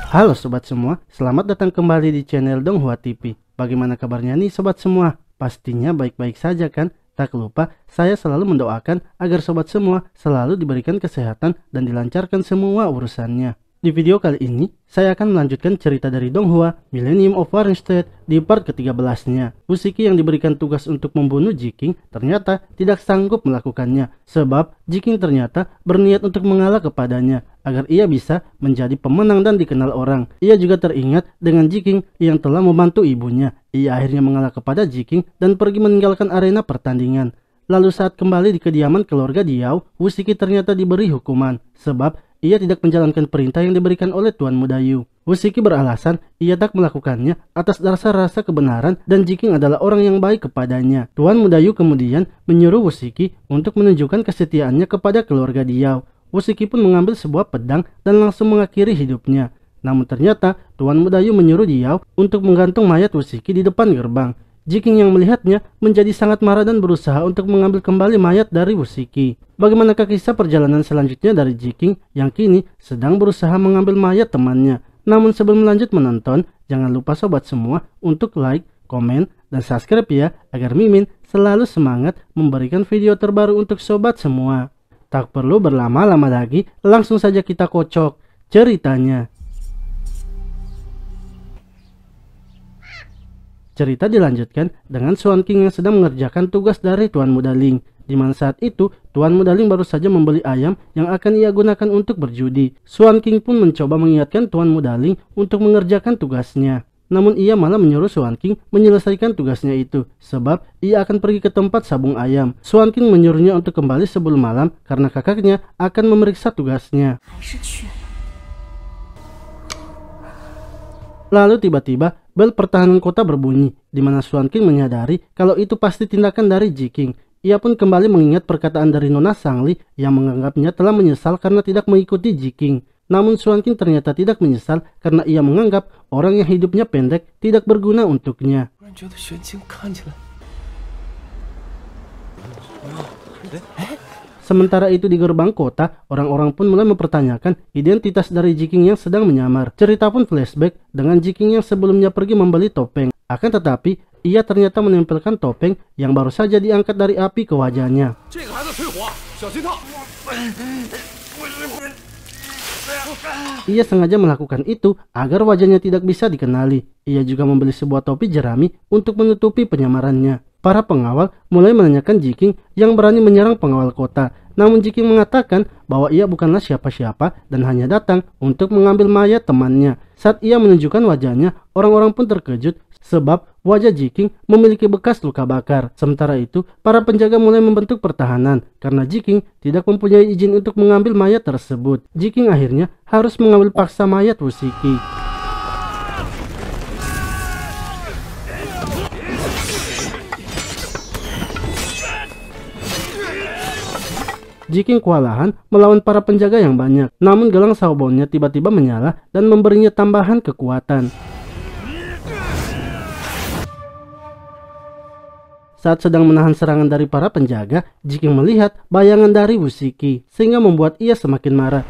Halo sobat semua, selamat datang kembali di channel Donghua TV. Bagaimana kabarnya nih sobat semua? Pastinya baik-baik saja kan? Tak lupa, saya selalu mendoakan agar sobat semua selalu diberikan kesehatan dan dilancarkan semua urusannya. Di video kali ini, saya akan melanjutkan cerita dari Donghua, Millennium of Warringstead di part ke-13-nya. Wusiki yang diberikan tugas untuk membunuh Jiking ternyata tidak sanggup melakukannya, sebab Jiking ternyata berniat untuk mengalah kepadanya, agar ia bisa menjadi pemenang dan dikenal orang. Ia juga teringat dengan Jiking yang telah membantu ibunya. Ia akhirnya mengalah kepada Jiking dan pergi meninggalkan arena pertandingan. Lalu saat kembali di kediaman keluarga Diao, Wusiki ternyata diberi hukuman, sebab ia tidak menjalankan perintah yang diberikan oleh Tuan Muda Yu. Wusiki beralasan ia tak melakukannya atas dasar rasa kebenaran dan Jiking adalah orang yang baik kepadanya. Tuan Muda Yu kemudian menyuruh Wusiki untuk menunjukkan kesetiaannya kepada keluarga Diao. Wusiki pun mengambil sebuah pedang dan langsung mengakhiri hidupnya. Namun ternyata Tuan Muda Yu menyuruh Diao untuk menggantung mayat Wusiki di depan gerbang. Jiking yang melihatnya menjadi sangat marah dan berusaha untuk mengambil kembali mayat dari Wusiki. Bagaimanakah kisah perjalanan selanjutnya dari Jiking yang kini sedang berusaha mengambil mayat temannya? Namun sebelum lanjut menonton, jangan lupa sobat semua untuk like, komen, dan subscribe ya, agar Mimin selalu semangat memberikan video terbaru untuk sobat semua. Tak perlu berlama-lama lagi, langsung saja kita kocok ceritanya. Cerita dilanjutkan dengan Swan King yang sedang mengerjakan tugas dari Tuan Muda Ling. Di mana saat itu, Tuan Muda Ling baru saja membeli ayam yang akan ia gunakan untuk berjudi. Swan King pun mencoba mengingatkan Tuan Muda Ling untuk mengerjakan tugasnya. Namun ia malah menyuruh Swan King menyelesaikan tugasnya itu, sebab ia akan pergi ke tempat sabung ayam. Swan King menyuruhnya untuk kembali sebelum malam karena kakaknya akan memeriksa tugasnya. Lalu tiba-tiba bel pertahanan kota berbunyi, di mana Swan King menyadari kalau itu pasti tindakan dari Jiking. Ia pun kembali mengingat perkataan dari Nona Sangli yang menganggapnya telah menyesal karena tidak mengikuti Jiking. Namun Swan King ternyata tidak menyesal karena ia menganggap orang yang hidupnya pendek tidak berguna untuknya. Sementara itu di gerbang kota, orang-orang pun mulai mempertanyakan identitas dari Jiking yang sedang menyamar. Cerita pun flashback dengan Jiking yang sebelumnya pergi membeli topeng. Akan tetapi, ia ternyata menempelkan topeng yang baru saja diangkat dari api ke wajahnya. Ia sengaja melakukan itu agar wajahnya tidak bisa dikenali. Ia juga membeli sebuah topi jerami untuk menutupi penyamarannya. Para pengawal mulai menanyakan Jiking yang berani menyerang pengawal kota. Namun Jiking mengatakan bahwa ia bukanlah siapa-siapa dan hanya datang untuk mengambil mayat temannya. Saat ia menunjukkan wajahnya, orang-orang pun terkejut sebab wajah Jiking memiliki bekas luka bakar. Sementara itu, para penjaga mulai membentuk pertahanan karena Jiking tidak mempunyai izin untuk mengambil mayat tersebut. Jiking akhirnya harus mengambil paksa mayat Wusiki. Jiking kewalahan melawan para penjaga yang banyak. Namun gelang Shaobonnya tiba-tiba menyala dan memberinya tambahan kekuatan. Saat sedang menahan serangan dari para penjaga, Jiking melihat bayangan dari Wusiki, sehingga membuat ia semakin marah.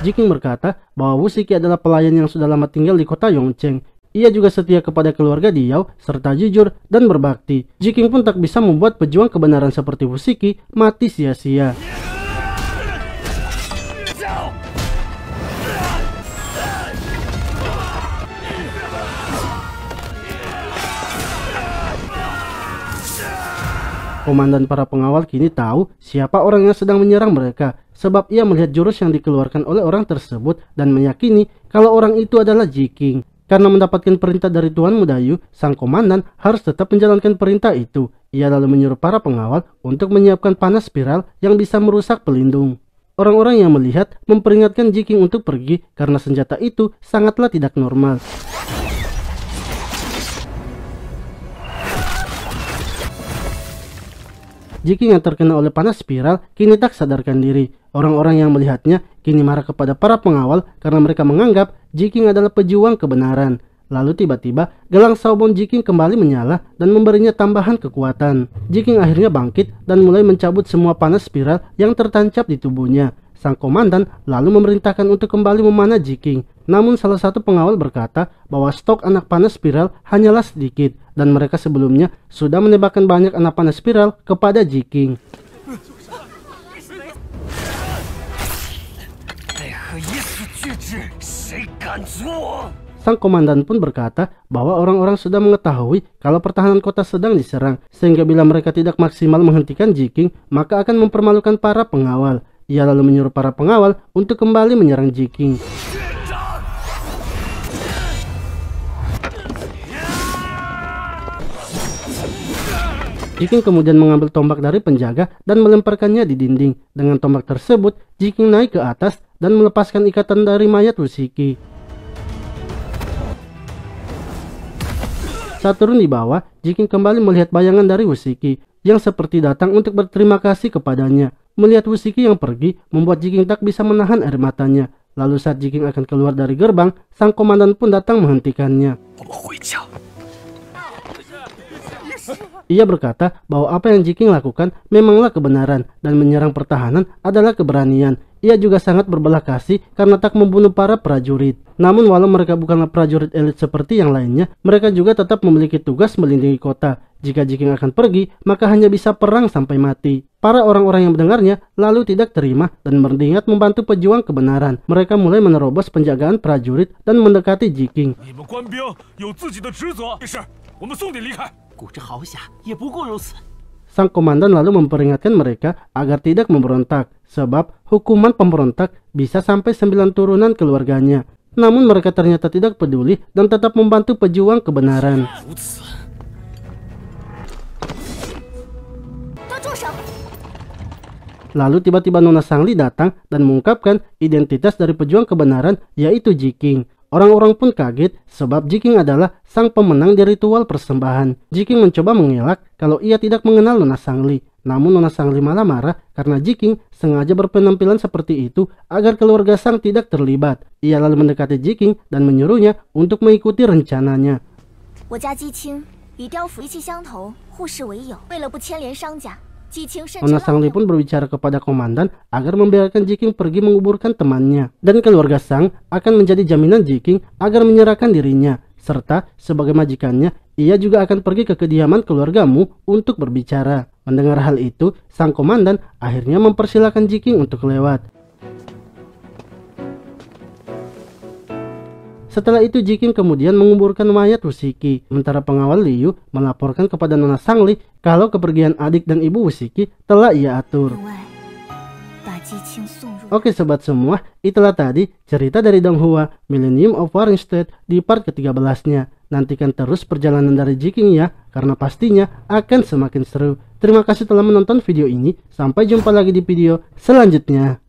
Jiking berkata bahwa Wusiki adalah pelayan yang sudah lama tinggal di kota Yongcheng. Ia juga setia kepada keluarga Diao serta jujur dan berbakti. Jiking pun tak bisa membuat pejuang kebenaran seperti Wusiki mati sia-sia. Komandan para pengawal kini tahu siapa orang yang sedang menyerang mereka, sebab ia melihat jurus yang dikeluarkan oleh orang tersebut dan meyakini kalau orang itu adalah Jiking. Karena mendapatkan perintah dari Tuan Muda Yu, sang komandan harus tetap menjalankan perintah itu. Ia lalu menyuruh para pengawal untuk menyiapkan panas spiral yang bisa merusak pelindung. Orang-orang yang melihat memperingatkan Jiking untuk pergi karena senjata itu sangatlah tidak normal. Jiking yang terkena oleh panas spiral kini tak sadarkan diri. Orang-orang yang melihatnya kini marah kepada para pengawal karena mereka menganggap Jiking adalah pejuang kebenaran. Lalu tiba-tiba gelang Shaobon Jiking kembali menyala dan memberinya tambahan kekuatan. Jiking akhirnya bangkit dan mulai mencabut semua panas spiral yang tertancap di tubuhnya. sang komandan lalu memerintahkan untuk kembali memanah Jiking. Namun salah satu pengawal berkata bahwa stok anak panah spiral hanyalah sedikit dan mereka sebelumnya sudah menembakkan banyak anak panah spiral kepada Jiking. Sang komandan pun berkata bahwa orang-orang sudah mengetahui kalau pertahanan kota sedang diserang, sehingga bila mereka tidak maksimal menghentikan Jiking, maka akan mempermalukan para pengawal. Ia lalu menyuruh para pengawal untuk kembali menyerang Jiking. Jiking kemudian mengambil tombak dari penjaga dan melemparkannya di dinding. Dengan tombak tersebut, Jiking naik ke atas dan melepaskan ikatan dari mayat Wusiki. Saat turun di bawah, Jiking kembali melihat bayangan dari Wusiki yang seperti datang untuk berterima kasih kepadanya. Melihat Wusiki yang pergi, membuat Jiking tak bisa menahan air matanya. Lalu saat Jiking akan keluar dari gerbang, sang komandan pun datang menghentikannya. Ia berkata bahwa apa yang Jiking lakukan memanglah kebenaran dan menyerang pertahanan adalah keberanian. Ia juga sangat berbelas kasih karena tak membunuh para prajurit. Namun walau mereka bukanlah prajurit elit seperti yang lainnya, mereka juga tetap memiliki tugas melindungi kota. Jika Jiking akan pergi, maka hanya bisa perang sampai mati. Para orang-orang yang mendengarnya lalu tidak terima dan berniat membantu pejuang kebenaran. Mereka mulai menerobos penjagaan prajurit dan mendekati Jiking. Sang komandan lalu memperingatkan mereka agar tidak memberontak, sebab hukuman pemberontak bisa sampai 9 turunan keluarganya. Namun mereka ternyata tidak peduli dan tetap membantu pejuang kebenaran. Lalu tiba-tiba Nona Sangli datang dan mengungkapkan identitas dari pejuang kebenaran, yaitu Jiking. Orang-orang pun kaget sebab Jiking adalah sang pemenang di ritual persembahan. Jiking mencoba mengelak kalau ia tidak mengenal Nona Sangli. Namun Nona Sangli malah marah karena Jiking sengaja berpenampilan seperti itu agar keluarga Sang tidak terlibat. Ia lalu mendekati Jiking dan menyuruhnya untuk mengikuti rencananya. Nona Sangli pun berbicara kepada komandan agar membiarkan Jiking pergi menguburkan temannya. Dan keluarga Sang akan menjadi jaminan Jiking agar menyerahkan dirinya. Serta sebagai majikannya, ia juga akan pergi ke kediaman keluargamu untuk berbicara. Mendengar hal itu, sang komandan akhirnya mempersilahkan Jiking untuk lewat. Setelah itu Jiking kemudian menguburkan mayat Wusiki. Sementara pengawal Liu melaporkan kepada Nona Sangli kalau kepergian adik dan ibu Wusiki telah ia atur. Oke sobat semua, itulah tadi cerita dari Donghua Millennium of Warringstead di part ke-13-nya. Nantikan terus perjalanan dari Jiking ya, karena pastinya akan semakin seru. Terima kasih telah menonton video ini, sampai jumpa lagi di video selanjutnya.